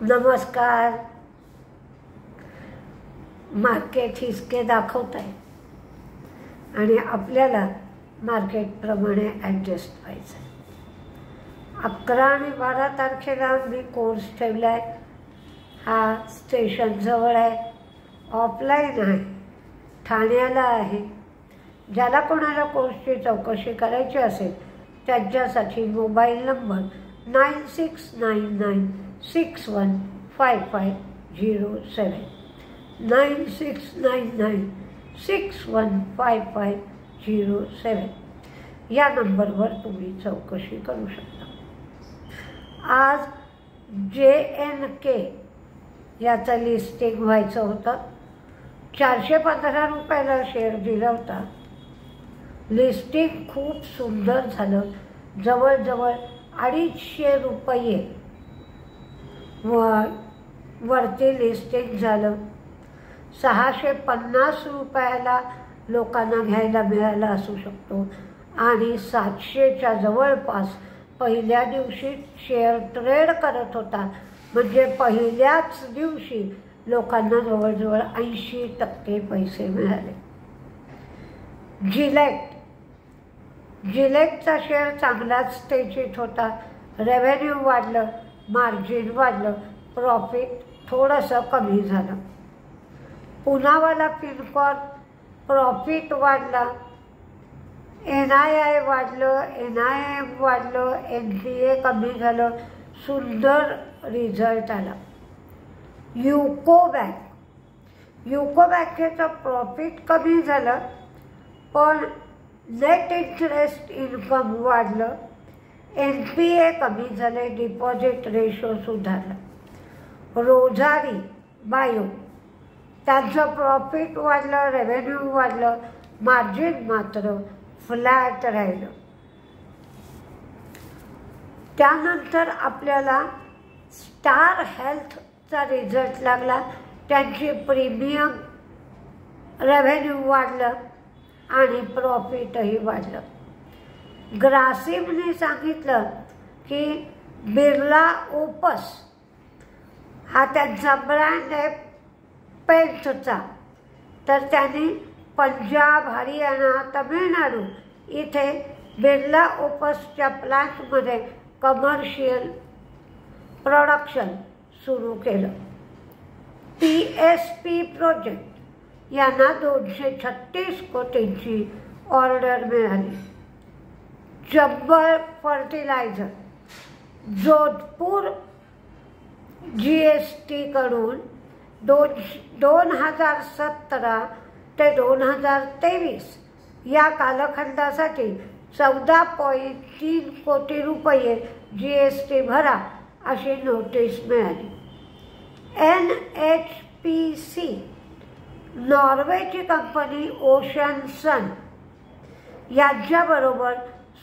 नमस्कार. मार्केट हिसके दाखवत आहे आणि आपल्याला मार्केटप्रमाणे ॲडजस्ट व्हायचं आहे. 11 आणि 12 तारखेला मी कोर्स ठेवला आहे. हा स्टेशनजवळ आहे, ऑफलाईन आहे, ठाण्याला आहे. ज्याला कोणाला कोर्सची चौकशी करायची असेल त्यांच्यासाठी मोबाईल नंबर 9699615507 9699615507 या नंबरवर तुम्ही चौकशी करू शकता. आज JNK याचं लिस्टिंग व्हायचं होतं. 415 रुपयाला शेअर दिला होता. लिस्टिंग खूप सुंदर झालं. जवळजवळ 250 रुपये वरती लिस्टिंग झालं. 650 रुपयाला लोकांना घ्यायला मिळालं असू शकतो आणि 700च्या जवळपास पहिल्या दिवशी शेअर ट्रेड करत होता. म्हणजे पहिल्याच दिवशी लोकांना जवळजवळ 80% पैसे मिळाले. जिलेटचा शेअर चांगलाच तेजीत होता. रेव्हेन्यू वाढलं, मार्जिन वाढलं, प्रॉफिट थोडंसं कमी झालं. पुनावाला फिनकॉर्प प्रॉफिट वाढला, NII वाढलं, NIM वाढलं, NPA कमी झालं. सुंदर रिझल्ट आला. युको बँकेचं प्रॉफिट कमी झालं पण नेट इंटरेस्ट इन्कम वाढलं. NPA कमी झाले, डिपॉझिट रेशो सुधारला. रोझारी बायो त्यांचं प्रॉफिट वाढलं, रेव्हेन्यू वाढलं, मार्जिन मात्र फ्लॅट राहिलं. त्यानंतर आपल्याला स्टार हेल्थचा रिझल्ट लागला. त्यांची प्रीमियम रेव्हेन्यू वाढलं आणि प्रॉफिटही वाढलं. ग्रासिमने सांगितलं की बिर्ला ओपस हा त्यांचा ब्रँड आहे पेंटचा. तर त्यांनी पंजाब, हरियाणा, तामिळनाडू इथे बिर्ला ओपसच्या प्लांटमध्ये कमर्शियल प्रोडक्शन सुरू केलं. PSP प्रोजेक्ट यांना 236 कोटींची ऑर्डर मिळाली. चंबळ फर्टिलायझर जोधपूर GST कडून 2017 ते 2023 या कालखंडासाठी 14.3 कोटी रुपये GST भरा अशी नोटीस मिळाली. NHPC नॉर्वेची कंपनी ओशन सन यांच्याबरोबर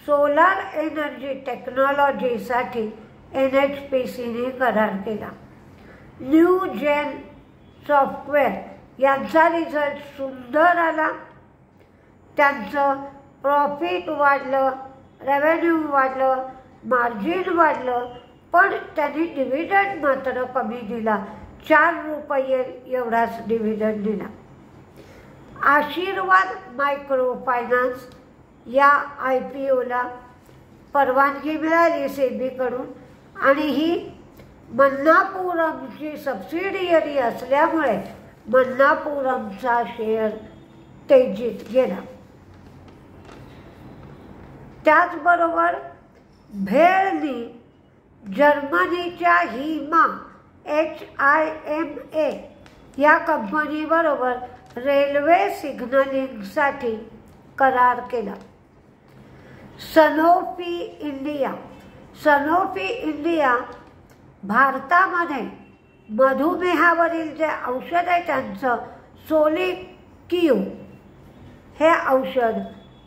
सोलार एनर्जी टेक्नॉलॉजीसाठी NHPCने करार केला. न्यू जेन सॉफ्टवेअर यांचा रिझल्ट सुंदर आला. त्यांचं प्रॉफिट वाढलं, रेव्हेन्यू वाढलं, मार्जिन वाढलं, पण त्यांनी डिव्हिडंड मात्र कमी दिला. 4 रुपये एवढाच डिव्हिडंड दिला. आशीर्वाद मायक्रो फायनान्स या IPOला परवानगी मिळाली सेबीकडून आणि ही मन्नापुरमची सबसिडियरी असल्यामुळे मन्नापुरमचा शेअर तेजीत गेला. त्याचबरोबर भेळनी जर्मनीच्या हिमा HIMA या कंपनीबरोबर रेल्वे सिग्नलिंगसाठी करार केला. सनोफी इंडिया भारतामध्ये मधुमेहावरील जे औषध आहे त्यांचं सोलिक्यू हे औषध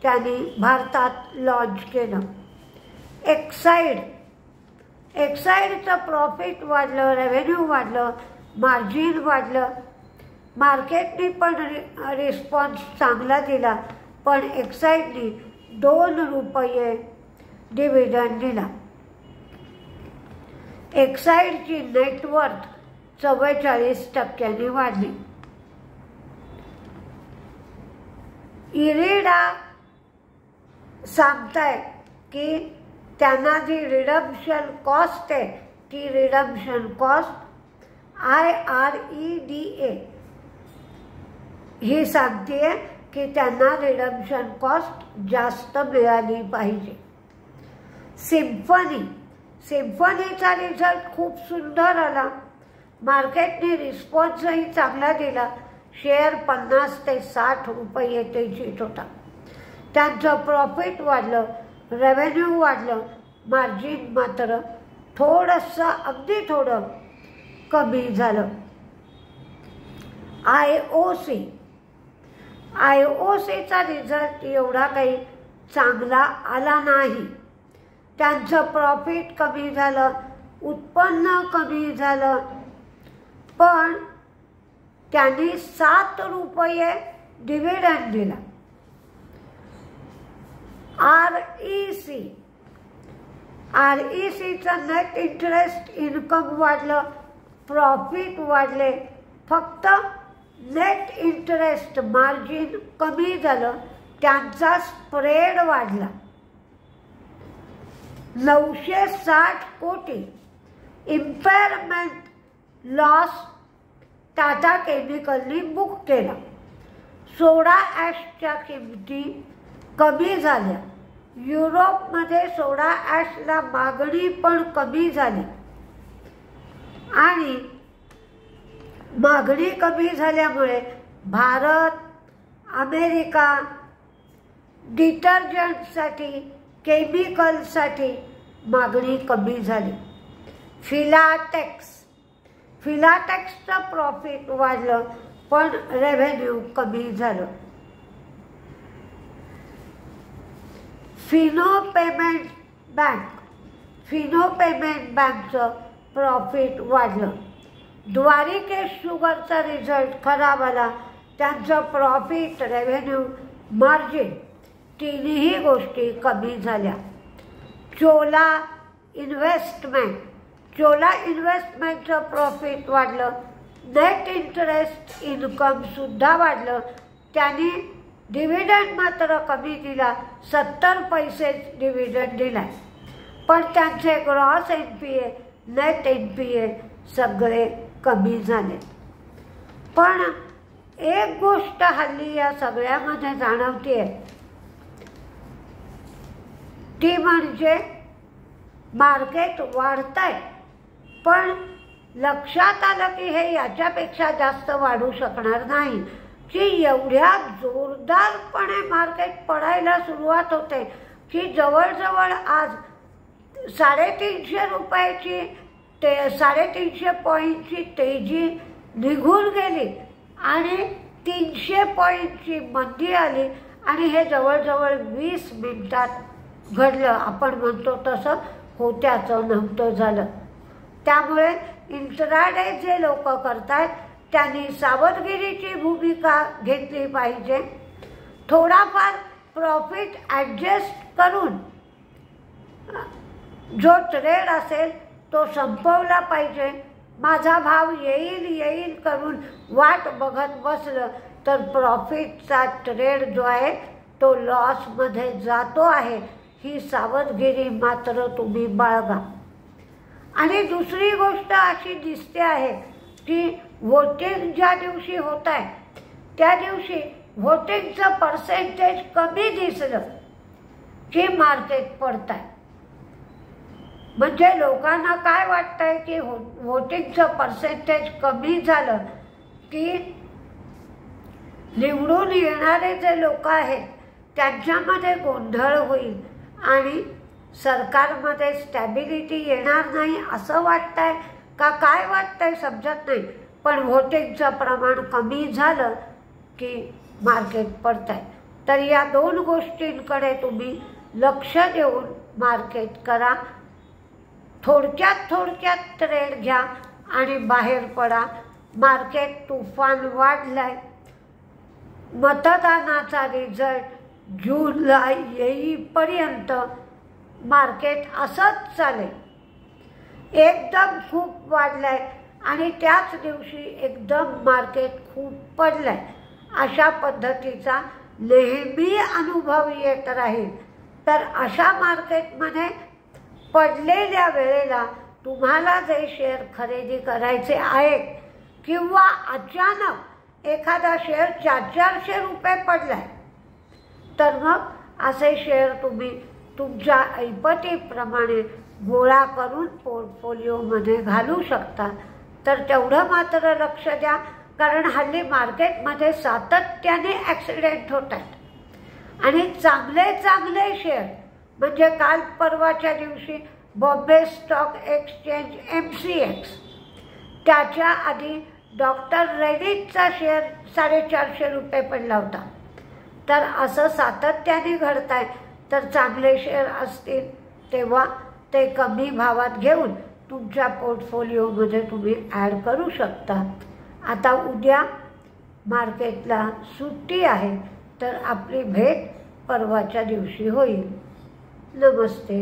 त्यांनी भारतात लॉन्च केलं. एक्साईडचं प्रॉफिट वाढलं, रेव्हेन्यू वाढलं, मार्जिन वाढलं. मार्केटने पण रिस्पॉन्स चांगला दिला पण एक्साईडने 2 रुपये डिव्हिडंड दिला. एक्साईडची नेटवर्थ 44% वाढली. इरिडा सांगताय की त्यांना जी रिडम्पशन कॉस्ट आहे ती रिडम्पशन कॉस्ट IREDA ही सांगते की त्यांना रिडम्पशन कॉस्ट जास्त मिळाली पाहिजे. सिम्फनीचा रिझल्ट खूप सुंदर आला. मार्केटने रिस्पॉन्सही चांगला दिला. शेअर 50 ते 60 रुपये तेजीत होता. त्यांचं प्रॉफिट वाढलं, रेव्हेन्यू वाढलं, मार्जिन मात्र थोडंसं अगदी थोडं कमी झालं. IOCचा रिझल्ट एवढा काही चांगला आला नाही. त्यांचं प्रॉफिट कमी झालं, उत्पन्न कमी झालं, पण त्यांनी 7 रुपये डिव्हिडंड दिला. RECचं नेट इंटरेस्ट इन्कम वाढलं, प्रॉफिट वाढले, फक्त नेट इंटरेस्ट मार्जिन कमी झालं, त्यांचा स्प्रेड वाढला. 960 कोटी इम्पेअरमेंट लॉस टाटा केमिकलनी बुक केला. सोडा ॲशच्या किमती कमी झाल्या. युरोपमध्ये सोडा ॲशला मागणी पण कमी झाली आणि मागणी कमी झाल्यामुळे भारत, अमेरिका डिटर्जंटसाठी, केमिकलसाठी मागणी कमी झाली. फिलाटेक्सचं प्रॉफिट वाढलं पण रेव्हेन्यू कमी झालं. फिनो पेमेंट बँकचं प्रॉफिट वाढलं. द्वारिकेश शुगरचा रिझल्ट खराब आला. त्यांचं प्रॉफिट, रेव्हेन्यू, मार्जिन तिन्ही गोष्टी कमी झाल्या. चोला इन्व्हेस्टमेंटचं प्रॉफिट वाढलं. नेट इंटरेस्ट इन्कम सुद्धा वाढलं. त्यांनी डिव्हिडंड मात्र कमी दिला, 70 पैसे डिव्हिडंड दिला, पण त्यांचे ग्रॉस NPA, नेट NPA सगळे कमी झाले. पण एक गोष्ट हल्ली या सगळ्यामध्ये जाणवते ती म्हणजे मार्केट वाढतंय, पण लक्षात आलं की हे याच्यापेक्षा जास्त वाढू शकणार नाही. की एवढ्या जोरदारपणे मार्केट पडायला सुरुवात होते की जवळजवळ आज 350 रुपयाची 350 पॉईंटची तेजी निघून गेली आणि 300 पॉईंटची मंदी आली आणि हे जवळजवळ 20 मिनिटात घडलं. आपण म्हणतो तसं होत्याचं नव्हतं झालं. त्यामुळे इंट्राडे जे लोक करतात त्यांनी सावधगिरीची भूमिका घेतली पाहिजे. थोडाफार प्रॉफिट ॲडजस्ट करून जो ट्रेड असेल तो संपवला पाहिजे. माझा भाव येईल करून वाट बघत बसलं तर प्रॉफिटचा ट्रेड जो आहे तो लॉसमध्ये जातो आहे. ही सावधगिरी मात्र तुम्ही बाळगा. आणि दुसरी गोष्ट अशी दिसते आहे की व्होटिंग ज्या दिवशी होत आहे त्या दिवशी व्होटिंगचं पर्सेंटेज कमी दिसलं की मार्केट पडत आहे. म्हणजे लोकांना काय वाटतंय की व्होटिंगचं पर्सेंटेज कमी झालं की निवडून येणारे जे लोक आहेत त्यांच्यामध्ये गोंधळ होईल आणि सरकारमध्ये स्टॅबिलिटी येणार नाही असं वाटतंय का काय वाटतंय समजत नाही. पण व्होटिंगचं प्रमाण कमी झालं की मार्केट पडतंय. तर या 2 गोष्टींकडे तुम्ही लक्ष देऊन मार्केट करा. थोडक्यात ट्रेड घ्या आणि बाहेर पडा. मार्केट तुफान वाढलाय. मतदानाचा रिझल्ट जूनला येईपर्यंत मार्केट असंच चालेल. एकदम खूप वाढलं आहे आणि त्याच दिवशी एकदम मार्केट खूप पडलं आहे, अशा पद्धतीचा नेहमी अनुभव येत राहील. तर अशा मार्केटमध्ये पडलेल्या वेळेला तुम्हाला जे शेअर खरेदी करायचे आहेत किंवा अचानक एखादा शेअर 400 रुपये पडला आहे, तर मग असे शेअर तुम्ही तुमच्या ऐपतीप्रमाणे गोळा करून पोर्टफोलिओमध्ये घालू शकता. तर तेवढं मात्र लक्ष द्या, कारण हल्ली मार्केटमध्ये सातत्याने ॲक्सिडेंट होत आहेत आणि चांगले चांगले शेअर म्हणजे काल परवाच्या दिवशी बॉम्बे स्टॉक एक्सचेंज MCX, त्याच्या आधी डॉक्टर रेड्डीचा शेअर 450 रुपये पडला होता. तर असं सातत्याने घडत आहे. तर चांगले शेअर असतील तेव्हा ते कमी भावात घेऊन तुमच्या पोर्टफोलिओमध्ये तुम्ही ॲड करू शकता. आता उद्या मार्केटला सुट्टी आहे, तर आपली भेट परवाच्या दिवशी होईल. नमस्ते.